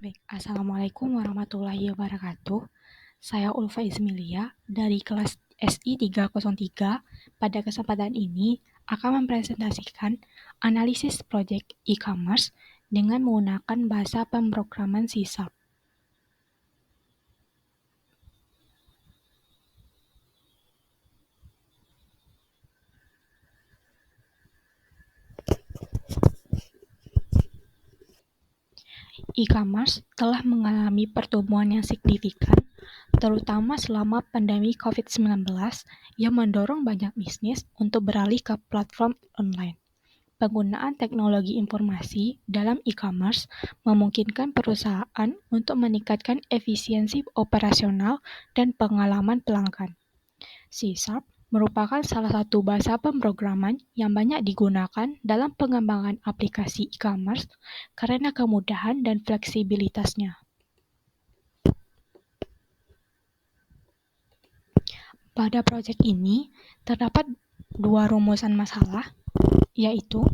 Baik, Assalamualaikum warahmatullahi wabarakatuh. Saya Ulfa Izmilia dari kelas SI 303. Pada kesempatan ini akan mempresentasikan analisis proyek e-commerce dengan menggunakan bahasa pemrograman C#. E-commerce telah mengalami pertumbuhan yang signifikan, terutama selama pandemi COVID-19 yang mendorong banyak bisnis untuk beralih ke platform online. Penggunaan teknologi informasi dalam e-commerce memungkinkan perusahaan untuk meningkatkan efisiensi operasional dan pengalaman pelanggan. C# merupakan salah satu bahasa pemrograman yang banyak digunakan dalam pengembangan aplikasi e-commerce karena kemudahan dan fleksibilitasnya. Pada proyek ini, terdapat dua rumusan masalah, yaitu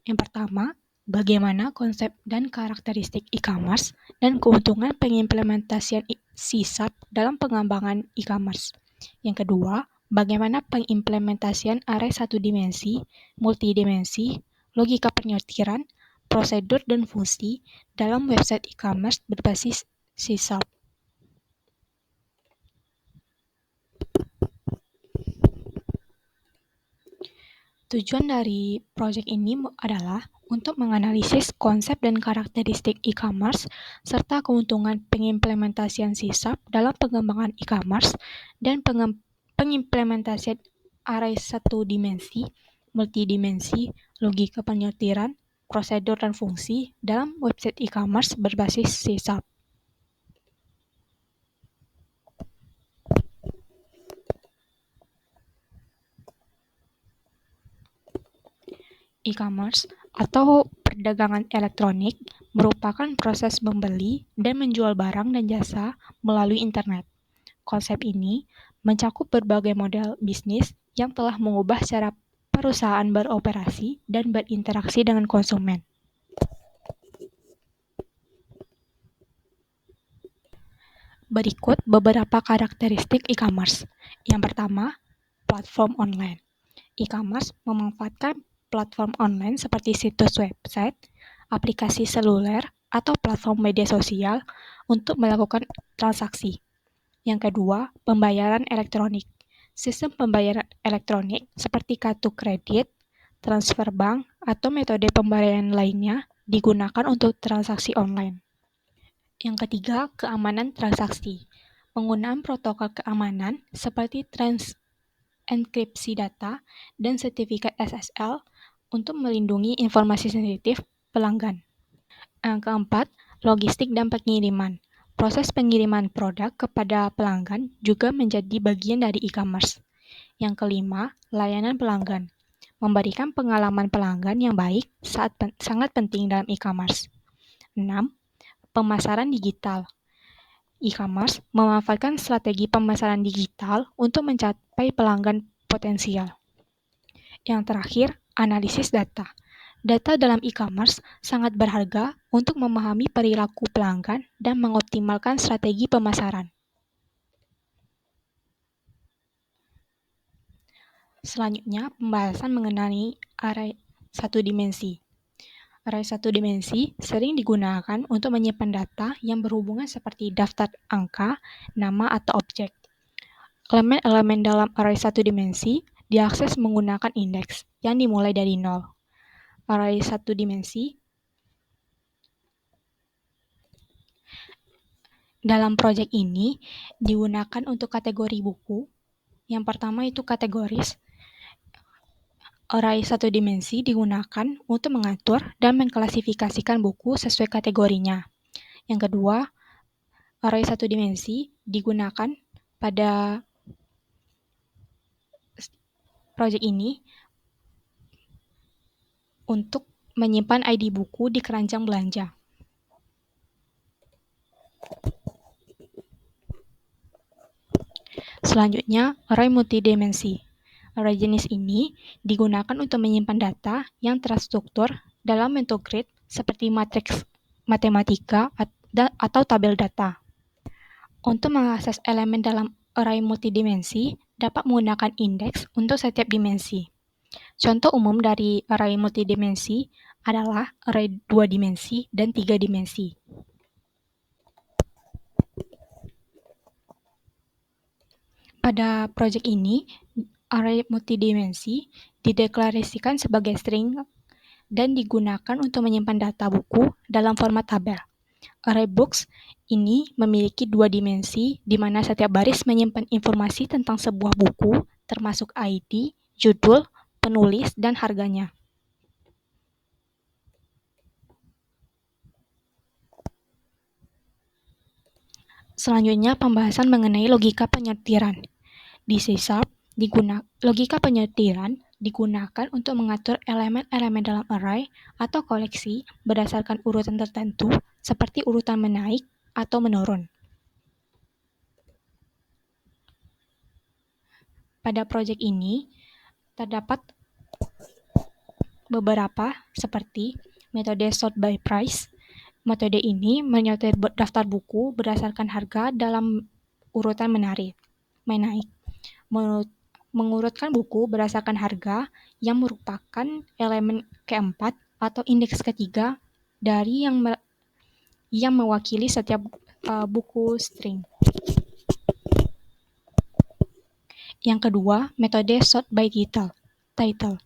yang pertama, bagaimana konsep dan karakteristik e-commerce dan keuntungan pengimplementasian C# dalam pengembangan e-commerce. Yang kedua, bagaimana pengimplementasian array satu dimensi, multidimensi, logika penyortiran, prosedur, dan fungsi dalam website e-commerce berbasis C#. Tujuan dari proyek ini adalah untuk menganalisis konsep dan karakteristik e-commerce serta keuntungan pengimplementasian C# dalam pengembangan e-commerce dan pengimplementasian array satu dimensi, multidimensi, logika penyortiran, prosedur, dan fungsi dalam website e-commerce berbasis C#. E-commerce atau perdagangan elektronik merupakan proses membeli dan menjual barang dan jasa melalui internet. Konsep ini mencakup berbagai model bisnis yang telah mengubah cara perusahaan beroperasi dan berinteraksi dengan konsumen. Berikut beberapa karakteristik e-commerce. Yang pertama, platform online. E-commerce memanfaatkan platform online seperti situs website, aplikasi seluler, atau platform media sosial untuk melakukan transaksi. Yang kedua, pembayaran elektronik. Sistem pembayaran elektronik seperti kartu kredit, transfer bank, atau metode pembayaran lainnya digunakan untuk transaksi online. Yang ketiga, keamanan transaksi. Penggunaan protokol keamanan seperti enkripsi data dan sertifikat SSL untuk melindungi informasi sensitif pelanggan. Yang keempat, logistik dan pengiriman. Proses pengiriman produk kepada pelanggan juga menjadi bagian dari e-commerce. Yang kelima, layanan pelanggan. Memberikan pengalaman pelanggan yang baik sangat penting dalam e-commerce. 6. Pemasaran digital. E-commerce memanfaatkan strategi pemasaran digital untuk mencapai pelanggan potensial. Yang terakhir, analisis data. Data dalam e-commerce sangat berharga untuk memahami perilaku pelanggan dan mengoptimalkan strategi pemasaran. Selanjutnya, pembahasan mengenai array satu dimensi. Array satu dimensi sering digunakan untuk menyimpan data yang berhubungan seperti daftar angka, nama, atau objek. Elemen-elemen dalam array satu dimensi diakses menggunakan indeks yang dimulai dari 0. Array satu dimensi dalam proyek ini digunakan untuk kategori buku. Yang pertama itu kategoris. Array satu dimensi digunakan untuk mengatur dan mengklasifikasikan buku sesuai kategorinya. Yang kedua, array satu dimensi digunakan pada proyek ini untuk menyimpan ID buku di keranjang belanja. Selanjutnya, array multidimensi. Array jenis ini digunakan untuk menyimpan data yang terstruktur dalam bentuk grid seperti matriks matematika atau tabel data. Untuk mengakses elemen dalam array multidimensi, dapat menggunakan indeks untuk setiap dimensi. Contoh umum dari array multidimensi adalah array 2 dimensi dan 3 dimensi. Pada proyek ini, array multidimensi dideklarasikan sebagai string dan digunakan untuk menyimpan data buku dalam format tabel. Array books ini memiliki 2 dimensi, di mana setiap baris menyimpan informasi tentang sebuah buku, termasuk ID, judul, penulis, dan harganya. Selanjutnya, pembahasan mengenai logika penyortiran. Di C#, logika penyortiran digunakan untuk mengatur elemen-elemen dalam array atau koleksi berdasarkan urutan tertentu, seperti urutan menaik atau menurun. Pada proyek ini, terdapat beberapa seperti metode sort by price. Metode ini menyortir daftar buku berdasarkan harga dalam urutan menaik. Mengurutkan buku berdasarkan harga yang merupakan elemen keempat atau indeks ketiga dari yang mewakili setiap buku string. Yang kedua, metode sort by title.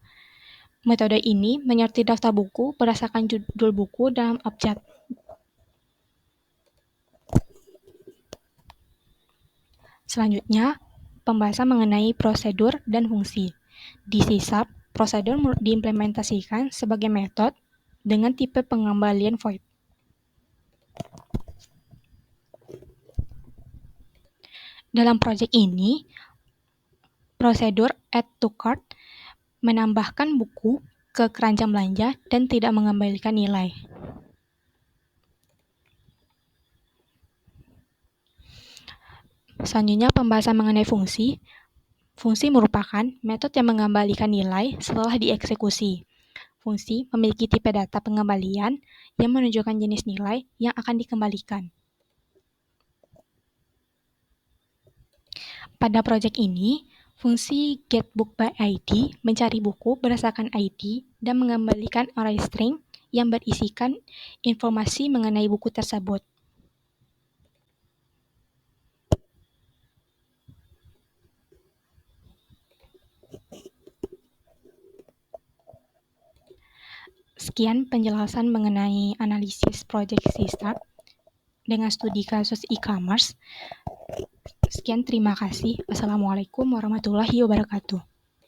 Metode ini menyortir daftar buku berdasarkan judul buku dalam abjad. Selanjutnya, pembahasan mengenai prosedur dan fungsi. Di C#, prosedur diimplementasikan sebagai metode dengan tipe pengembalian void. Dalam proyek ini, prosedur add to cart menambahkan buku ke keranjang belanja dan tidak mengembalikan nilai. Selanjutnya, pembahasan mengenai fungsi. Fungsi merupakan metode yang mengembalikan nilai setelah dieksekusi. Fungsi memiliki tipe data pengembalian yang menunjukkan jenis nilai yang akan dikembalikan. Pada proyek ini, fungsi getBookById mencari buku berdasarkan ID dan mengembalikan array string yang berisikan informasi mengenai buku tersebut. Sekian penjelasan mengenai analisis proyek C# dengan studi kasus e-commerce. Sekian, terima kasih. Wassalamualaikum warahmatullahi wabarakatuh.